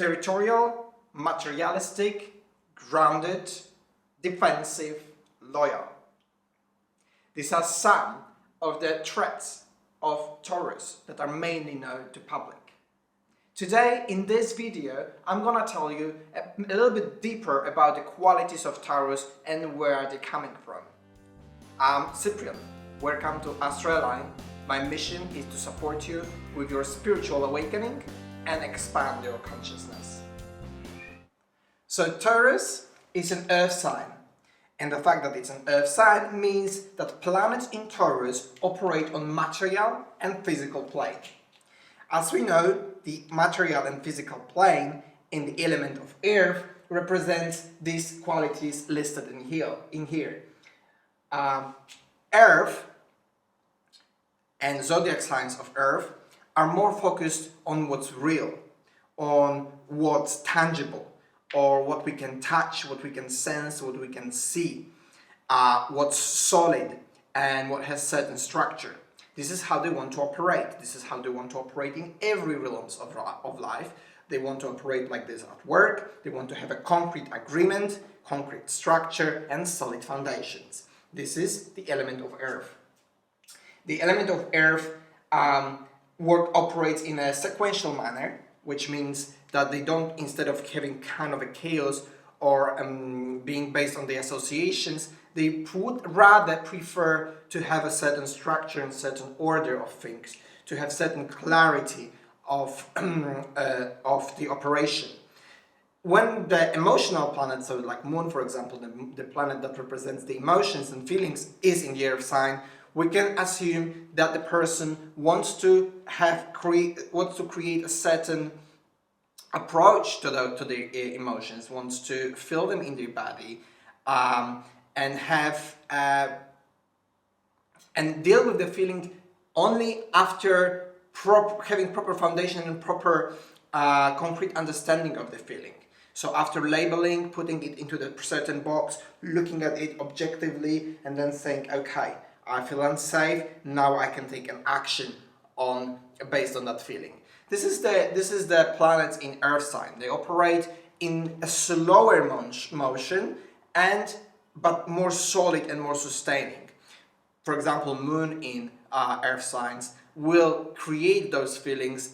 territorial, materialistic, grounded, defensive, loyal. These are some of the traits of Taurus that are mainly known to public. Today, in this video, I'm gonna tell you a little bit deeper about the qualities of Taurus and where they're coming from. I'm Cyprian. Welcome to Astrology. My mission is to support you with your spiritual awakening and expand your consciousness. So Taurus is an earth sign, and the fact that it's an earth sign means that planets in Taurus operate on material and physical plane. As we know, the material and physical plane in the element of earth represents these qualities listed in here. Earth and zodiac signs of earth are more focused on what's real, on what's tangible, or what we can touch, what we can sense, what we can see, what's solid and what has certain structure. This is how they want to operate. This is how they want to operate in every realms of life. They want to operate like this at work. They want to have a concrete agreement, concrete structure, and solid foundations. This is the element of earth. The element of earth operates in a sequential manner, which means that they don't, instead of having kind of a chaos or being based on the associations, they would rather prefer to have a certain structure and certain order of things, to have certain clarity of the operation. When the emotional planet, so like Moon for example, the planet that represents the emotions and feelings is in the earth sign, we can assume that the person wants to create a certain approach to the emotions, wants to feel them in their body, and have and deal with the feeling only after having proper foundation and proper concrete understanding of the feeling. So after labeling, putting it into the certain box, looking at it objectively, and then saying, okay, I feel unsafe, now I can take an action based on that feeling. This is the planets in earth sign. They operate in a slower motion but more solid and more sustaining. For example, Moon in earth signs will create those feelings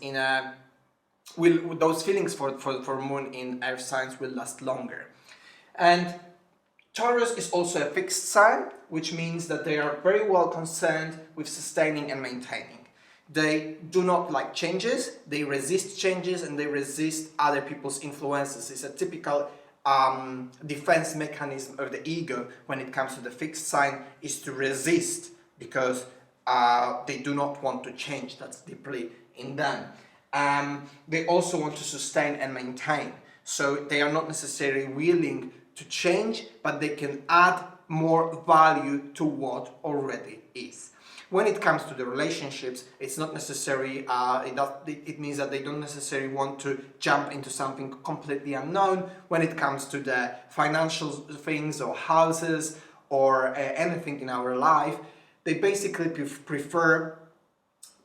those feelings for Moon in earth signs will last longer. And Taurus is also a fixed sign, which means that they are very well concerned with sustaining and maintaining. They do not like changes, they resist changes, and they resist other people's influences. It's a typical defense mechanism of the ego when it comes to the fixed sign, is to resist because they do not want to change. That's deeply in them. They also want to sustain and maintain. So they are not necessarily willing to change, but they can add more value to what already is. When it comes to the relationships, it's not necessary, it means that they don't necessarily want to jump into something completely unknown. When it comes to the financial things or houses or anything in our life, they basically prefer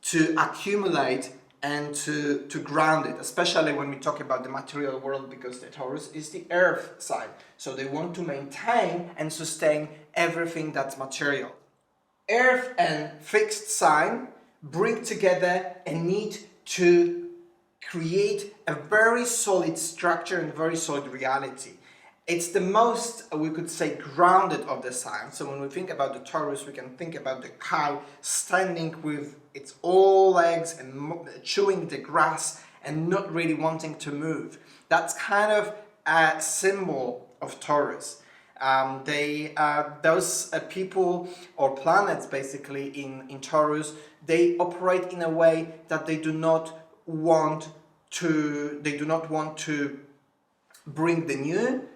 to accumulate and to ground it, especially when we talk about the material world, because the Taurus is the earth side. So they want to maintain and sustain everything that's material. Earth and fixed sign bring together a need to create a very solid structure and very solid reality. It's the most, we could say, grounded of the signs. So when we think about the Taurus, we can think about the cow standing with its all legs and chewing the grass and not really wanting to move. That's kind of a symbol of Taurus. Those people or planets basically in Taurus, they operate in a way that they do not want to bring the new.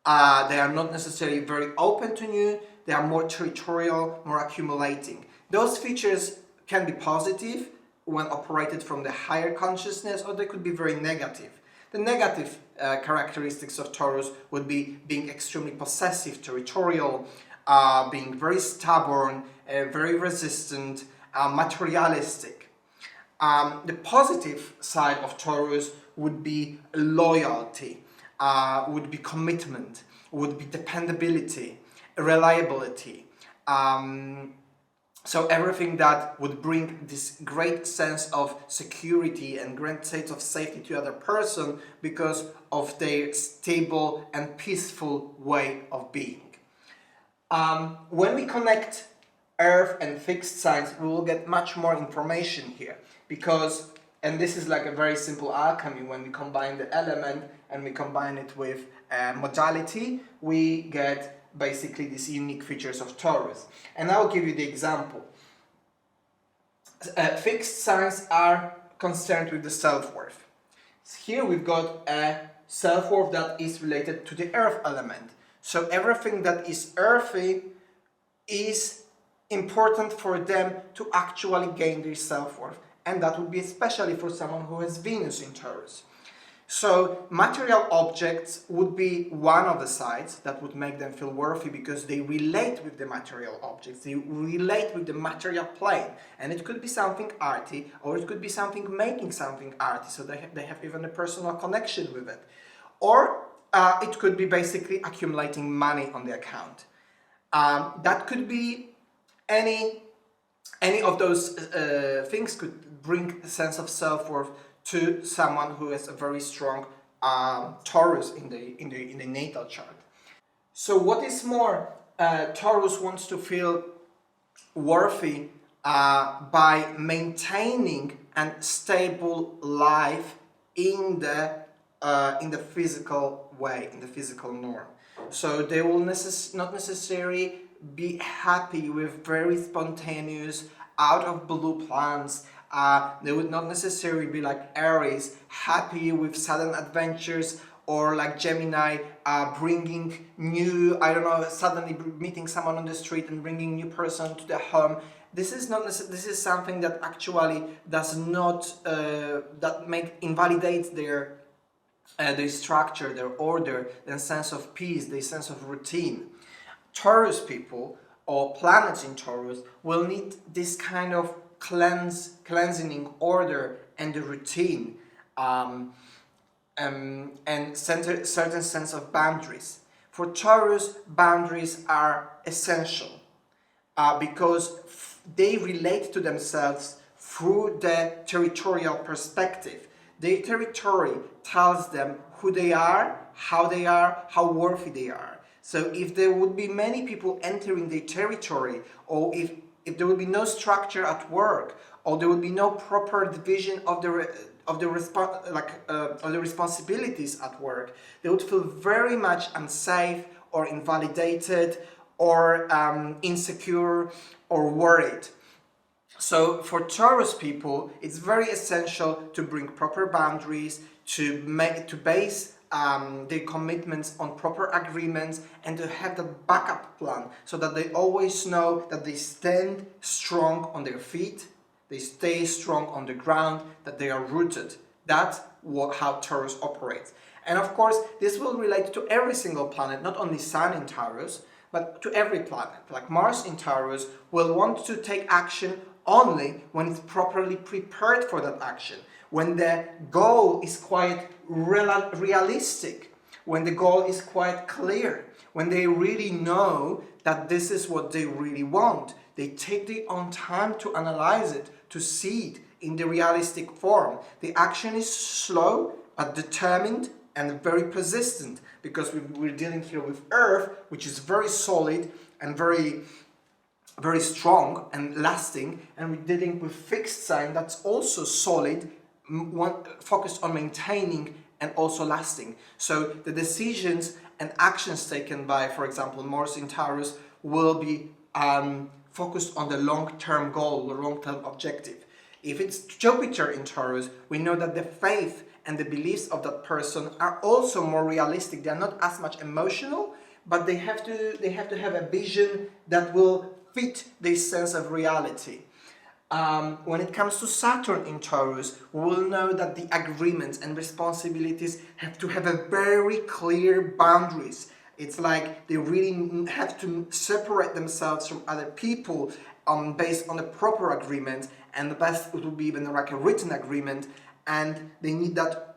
They are not necessarily very open to new. They are more territorial, more accumulating. Those features can be positive when operated from the higher consciousness, or they could be very negative. The negative characteristics of Taurus would be being extremely possessive, territorial, being very stubborn, very resistant, materialistic. The positive side of Taurus would be loyalty, would be commitment, would be dependability, reliability. So everything that would bring this great sense of security and great sense of safety to other person because of their stable and peaceful way of being. When we connect Earth and fixed signs, we will get much more information here because, and this is like a very simple alchemy, when we combine the element and we combine it with modality, we get basically these unique features of Taurus. And I'll give you the example. Fixed signs are concerned with the self-worth. Here we've got a self-worth that is related to the earth element. So everything that is earthy is important for them to actually gain their self-worth. And that would be especially for someone who has Venus in Taurus. So material objects would be one of the sides that would make them feel worthy because they relate with the material objects, they relate with the material plane. And it could be something arty, or it could be something making something arty, so they have even a personal connection with it. Or it could be basically accumulating money on the account. That could be any of those things could bring a sense of self-worth to someone who has a very strong Taurus in the natal chart. So what is more, Taurus wants to feel worthy by maintaining a stable life in the physical way, in the physical norm. So they will not necessarily be happy with very spontaneous, out of blue plans. They would not necessarily be like Aries, happy with sudden adventures, or like Gemini, bringing new, suddenly meeting someone on the street and bringing new person to their home. This is not necessarily, this is something that actually does not, invalidates their structure, their order, their sense of peace, their sense of routine. Taurus people, or planets in Taurus, will need this kind of cleansing order and the routine, and certain sense of boundaries. For Taurus, boundaries are essential because they relate to themselves through the territorial perspective. Their territory tells them who they are, how worthy they are. So if there would be many people entering their territory, or if there would be no structure at work, or there would be no proper division of the responsibilities at work, they would feel very much unsafe or invalidated or insecure or worried. So for Taurus people, it's very essential to bring proper boundaries, to base their commitments on proper agreements, and to have the backup plan so that they always know that they stand strong on their feet, they stay strong on the ground, that they are rooted. That's how Taurus operates. And of course, this will relate to every single planet, not only Sun in Taurus, but to every planet. Like Mars in Taurus will want to take action only when it's properly prepared for that action, when the goal is quite realistic, when the goal is quite clear, when they really know that this is what they really want. They take their own time to analyze it, to see it in the realistic form. The action is slow but determined and very persistent, because we're dealing here with Earth, which is very solid and very strong and lasting, and we're dealing with fixed sign that's also solid, focused on maintaining and also lasting. So the decisions and actions taken by, for example, Mars in Taurus will be focused on the long-term goal, the long-term objective. If it's Jupiter in Taurus, we know that the faith and the beliefs of that person are also more realistic. They are not as much emotional, but they have to have a vision that will fit this sense of reality. When it comes to Saturn in Taurus, we will know that the agreements and responsibilities have to have a very clear boundaries. It's like they really have to separate themselves from other people based on a proper agreement, and the best it would be even like a written agreement, and they need that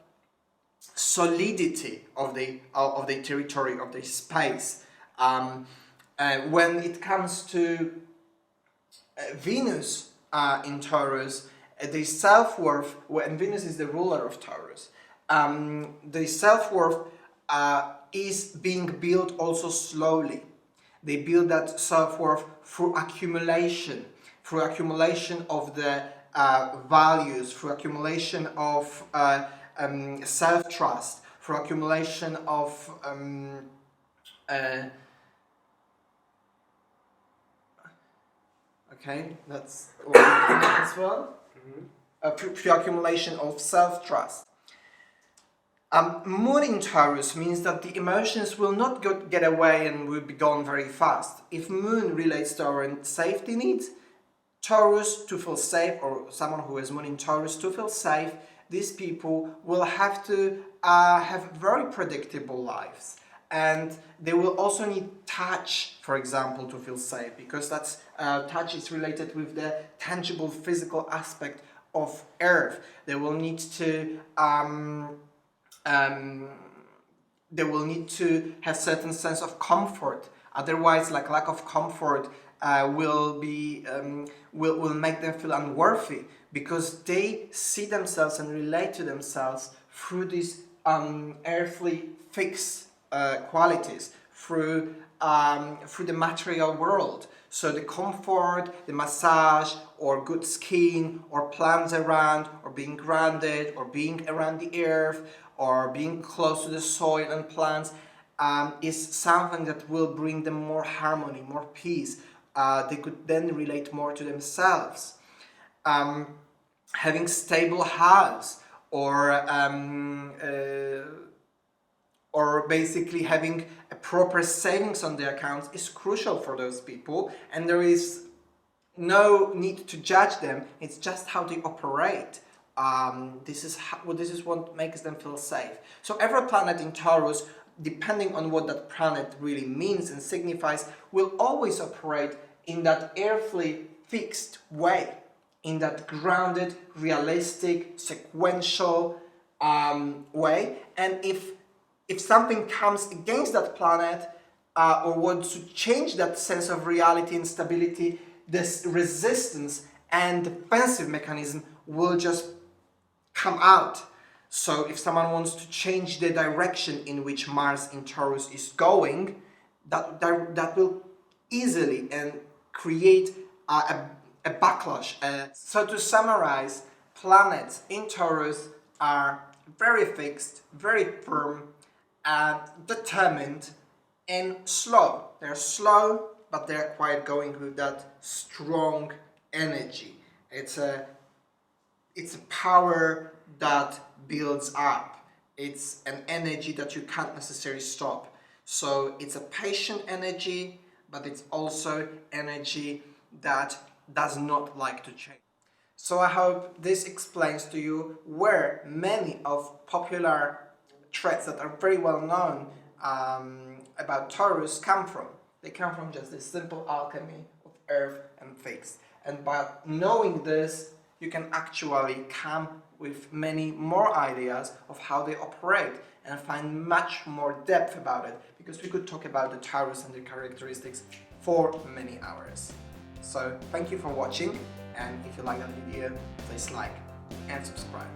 solidity of the territory, of the space. When it comes to Venus in Taurus, the self-worth, and Venus is the ruler of Taurus, the self-worth is being built also slowly. They build that self-worth through accumulation of the values, through accumulation of self-trust, through accumulation of okay, that's what as well. Through accumulation of self-trust. Moon in Taurus means that the emotions will not get away and will be gone very fast. If Moon relates to our safety needs, Taurus to feel safe, or someone who has Moon in Taurus to feel safe, these people will have to have very predictable lives. And they will also need touch, for example, to feel safe, because that's touch is related with the tangible physical aspect of Earth. They will need to have certain sense of comfort. Otherwise, like lack of comfort will make them feel unworthy, because they see themselves and relate to themselves through these earthly fixed qualities, through the material world. So the comfort, the massage, or good skin, or plants around, or being grounded, or being around the earth, or being close to the soil and plants is something that will bring them more harmony, more peace. They could then relate more to themselves. Having stable house, or basically having a proper savings on their accounts is crucial for those people, and there is no need to judge them. It's just how they operate. This is what makes them feel safe. So every planet in Taurus, depending on what that planet really means and signifies, will always operate in that earthly fixed way, in that grounded, realistic, sequential way. And if something comes against that planet or wants to change that sense of reality and stability, this resistance and defensive mechanism will just come out. So if someone wants to change the direction in which Mars in Taurus is going, that will easily and create a backlash. So to summarize, planets in Taurus are very fixed, very firm, determined, and slow. They're slow, but they're quite going with that strong energy. It's a power that builds up. It's an energy that you can't necessarily stop. So it's a patient energy, but it's also energy that does not like to change. So I hope this explains to you where many of popular traits that are very well known about Taurus come from. They come from just this simple alchemy of earth and fixed. And by knowing this, you can actually come with many more ideas of how they operate and find much more depth about it, because we could talk about the Taurus and the characteristics for many hours. So thank you for watching, and if you like that video, please like and subscribe.